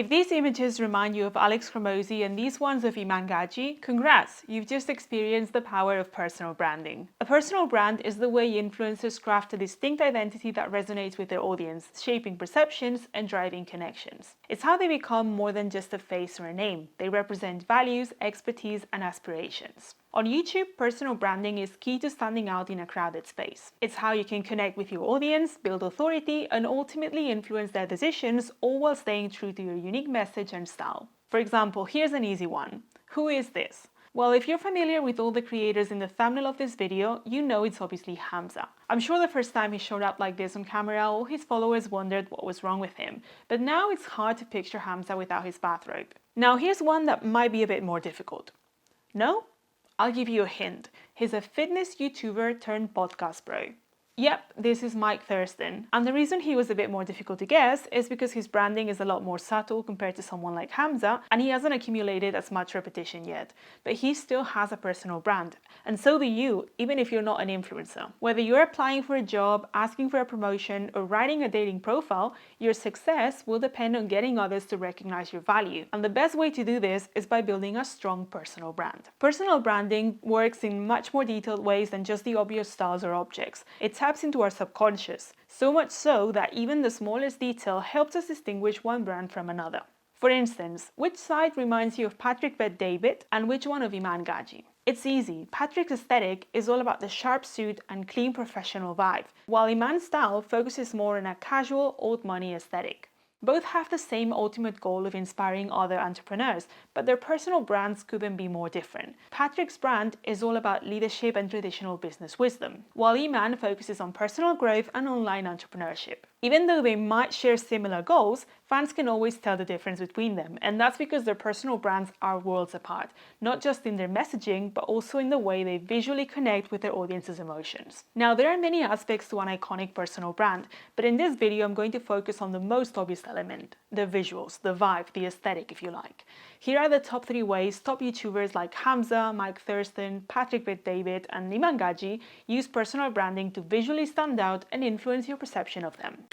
If these images remind you of Alex Hormozi and these ones of Iman Gadzhi, congrats! You've just experienced the power of personal branding. A personal brand is the way influencers craft a distinct identity that resonates with their audience, shaping perceptions and driving connections. It's how they become more than just a face or a name. They represent values, expertise, and aspirations. On YouTube, personal branding is key to standing out in a crowded space. It's how you can connect with your audience, build authority, and ultimately influence their decisions, all while staying true to your unique message and style. For example, here's an easy one. Who is this? Well, if you're familiar with all the creators in the thumbnail of this video, you know it's obviously Hamza. I'm sure the first time he showed up like this on camera, all his followers wondered what was wrong with him. But now it's hard to picture Hamza without his bathrobe. Now here's one that might be a bit more difficult. No? I'll give you a hint. He's a fitness YouTuber turned podcast bro. Yep, this is Mike Thurston. And the reason he was a bit more difficult to guess is because his branding is a lot more subtle compared to someone like Hamza, and he hasn't accumulated as much repetition yet. But he still has a personal brand. And so do you, even if you're not an influencer. Whether you're applying for a job, asking for a promotion, or writing a dating profile, your success will depend on getting others to recognize your value. And the best way to do this is by building a strong personal brand. Personal branding works in much more detailed ways than just the obvious styles or objects. It taps into our subconscious, so much so that even the smallest detail helps us distinguish one brand from another. For instance, which side reminds you of Patrick Bet-David and which one of Iman Gadzhi? It's easy. Patrick's aesthetic is all about the sharp suit and clean professional vibe, while Iman's style focuses more on a casual, old money aesthetic. Both have the same ultimate goal of inspiring other entrepreneurs, but their personal brands couldn't be more different. Patrick's brand is all about leadership and traditional business wisdom, while Iman focuses on personal growth and online entrepreneurship. Even though they might share similar goals, fans can always tell the difference between them, and that's because their personal brands are worlds apart, not just in their messaging, but also in the way they visually connect with their audience's emotions. Now, there are many aspects to an iconic personal brand, but in this video I'm going to focus on the most obvious element, the visuals, the vibe, the aesthetic if you like. Here are the top 3 ways top YouTubers like Hamza, Mike Thurston, Patrick Bet-David, and Iman Gadzhi use personal branding to visually stand out and influence your perception of them.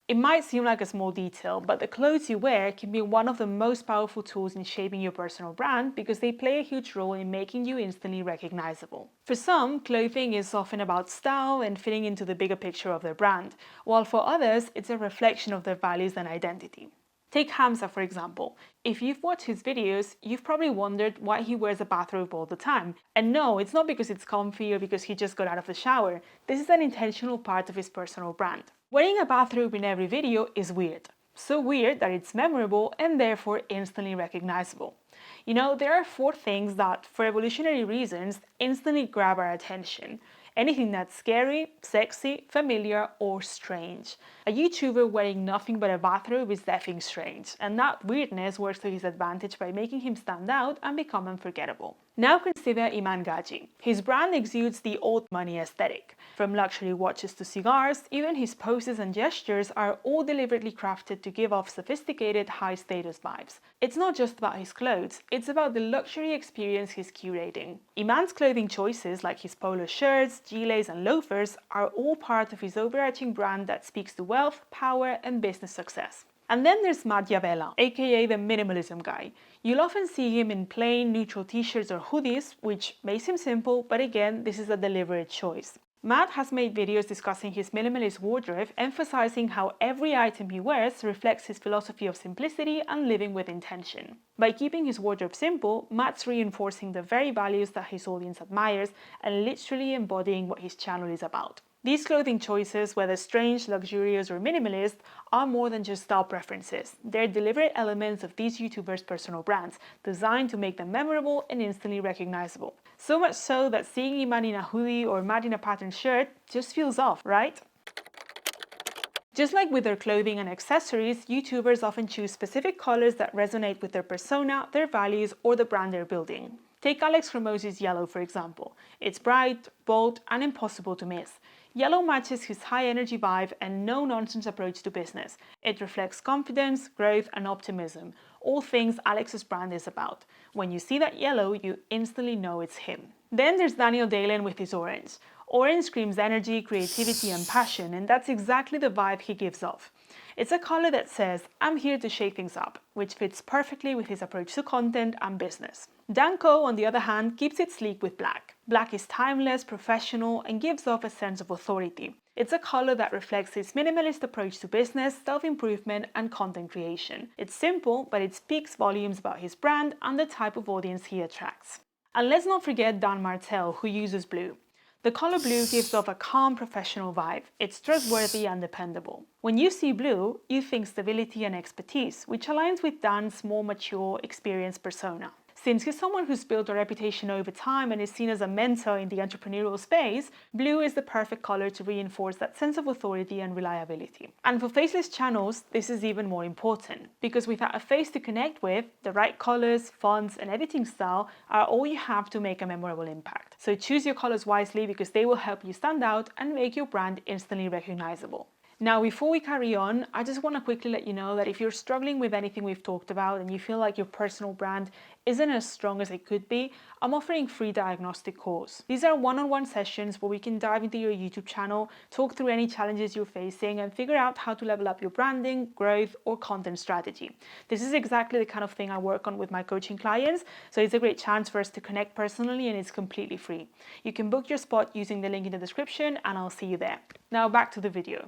It might seem like a small detail, but the clothes you wear can be one of the most powerful tools in shaping your personal brand because they play a huge role in making you instantly recognizable. For some, clothing is often about style and fitting into the bigger picture of their brand, while for others, it's a reflection of their values and identity. Take Hamza, for example. If you've watched his videos, you've probably wondered why he wears a bathrobe all the time. And no, it's not because it's comfy or because he just got out of the shower. This is an intentional part of his personal brand. Wearing a bathrobe in every video is weird. So weird that it's memorable and therefore instantly recognizable. You know, there are 4 things that, for evolutionary reasons, instantly grab our attention. Anything that's scary, sexy, familiar, or strange. A YouTuber wearing nothing but a bathrobe is effing strange, and that weirdness works to his advantage by making him stand out and become unforgettable. Now consider Iman Gadzhi. His brand exudes the old money aesthetic. From luxury watches to cigars, even his poses and gestures are all deliberately crafted to give off sophisticated, high-status vibes. It's not just about his clothes, it's about the luxury experience he's curating. Iman's clothing choices, like his polo shirts, gilets and loafers, are all part of his overarching brand that speaks to wealth, power and business success. And then there's Matt Yavela, aka the minimalism guy. You'll often see him in plain, neutral t-shirts or hoodies, which may seem simple, but again, this is a deliberate choice. Matt has made videos discussing his minimalist wardrobe, emphasizing how every item he wears reflects his philosophy of simplicity and living with intention. By keeping his wardrobe simple, Matt's reinforcing the very values that his audience admires and literally embodying what his channel is about. These clothing choices, whether strange, luxurious or minimalist, are more than just style preferences. They're deliberate elements of these YouTubers' personal brands, designed to make them memorable and instantly recognizable. So much so that seeing Iman in a hoodie or Matt in a patterned shirt just feels off, right? Just like with their clothing and accessories, YouTubers often choose specific colors that resonate with their persona, their values, or the brand they're building. Take Alex Hormozi's yellow, for example. It's bright, bold, and impossible to miss. Yellow matches his high-energy vibe and no-nonsense approach to business. It reflects confidence, growth, and optimism, all things Alex's brand is about. When you see that yellow, you instantly know it's him. Then there's Dalen with his orange. Orange screams energy, creativity, and passion, and that's exactly the vibe he gives off. It's a color that says, I'm here to shake things up, which fits perfectly with his approach to content and business. Danko, on the other hand, keeps it sleek with black. Black is timeless, professional, and gives off a sense of authority. It's a color that reflects his minimalist approach to business, self-improvement, and content creation. It's simple, but it speaks volumes about his brand and the type of audience he attracts. And let's not forget Dan Martel, who uses blue. The color blue gives off a calm, professional vibe. It's trustworthy and dependable. When you see blue, you think stability and expertise, which aligns with Dan's more mature, experienced persona. Since he's someone who's built a reputation over time and is seen as a mentor in the entrepreneurial space, blue is the perfect color to reinforce that sense of authority and reliability. And for faceless channels, this is even more important, because without a face to connect with, the right colors, fonts, and editing style are all you have to make a memorable impact. So choose your colors wisely, because they will help you stand out and make your brand instantly recognizable. Now, before we carry on, I just want to quickly let you know that if you're struggling with anything we've talked about and you feel like your personal brand isn't as strong as it could be, I'm offering free diagnostic calls. These are one-on-one sessions where we can dive into your YouTube channel, talk through any challenges you're facing, and figure out how to level up your branding, growth, or content strategy. This is exactly the kind of thing I work on with my coaching clients, so it's a great chance for us to connect personally, and it's completely free. You can book your spot using the link in the description, and I'll see you there. Now back to the video.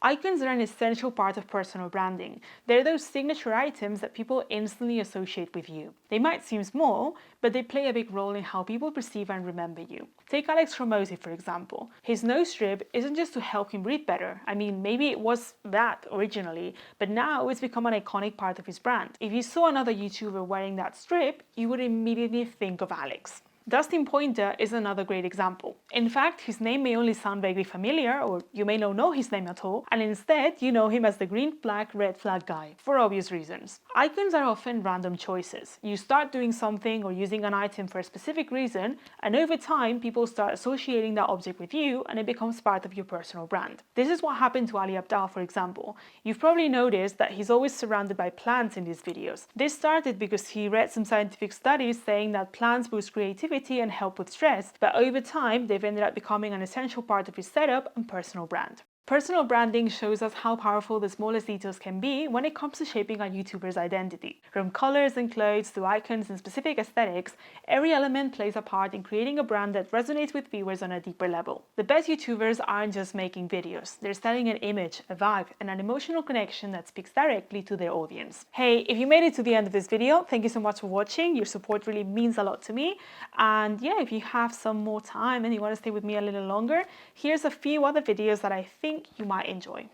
Icons are an essential part of personal branding. They're those signature items that people instantly associate with you. They might seem small, but they play a big role in how people perceive and remember you. Take Alex Hormozi, for example. His nose strip isn't just to help him breathe better. I mean, maybe it was that originally, but now it's become an iconic part of his brand. If you saw another YouTuber wearing that strip, you would immediately think of Alex. Dustin Pointer is another great example. In fact, his name may only sound vaguely familiar, or you may not know his name at all, and instead you know him as the green flag, red flag guy, for obvious reasons. Icons are often random choices. You start doing something or using an item for a specific reason, and over time people start associating that object with you, and it becomes part of your personal brand. This is what happened to Ali Abdaal, for example. You've probably noticed that he's always surrounded by plants in his videos. This started because he read some scientific studies saying that plants boost creativity and help with stress, but over time they've ended up becoming an essential part of his setup and personal brand. Personal branding shows us how powerful the smallest details can be when it comes to shaping a YouTuber's identity. From colors and clothes to icons and specific aesthetics, every element plays a part in creating a brand that resonates with viewers on a deeper level. The best YouTubers aren't just making videos, they're selling an image, a vibe, and an emotional connection that speaks directly to their audience. Hey, if you made it to the end of this video, thank you so much for watching. Your support really means a lot to me. And yeah, if you have some more time and you want to stay with me a little longer, here's a few other videos that I think you might enjoy.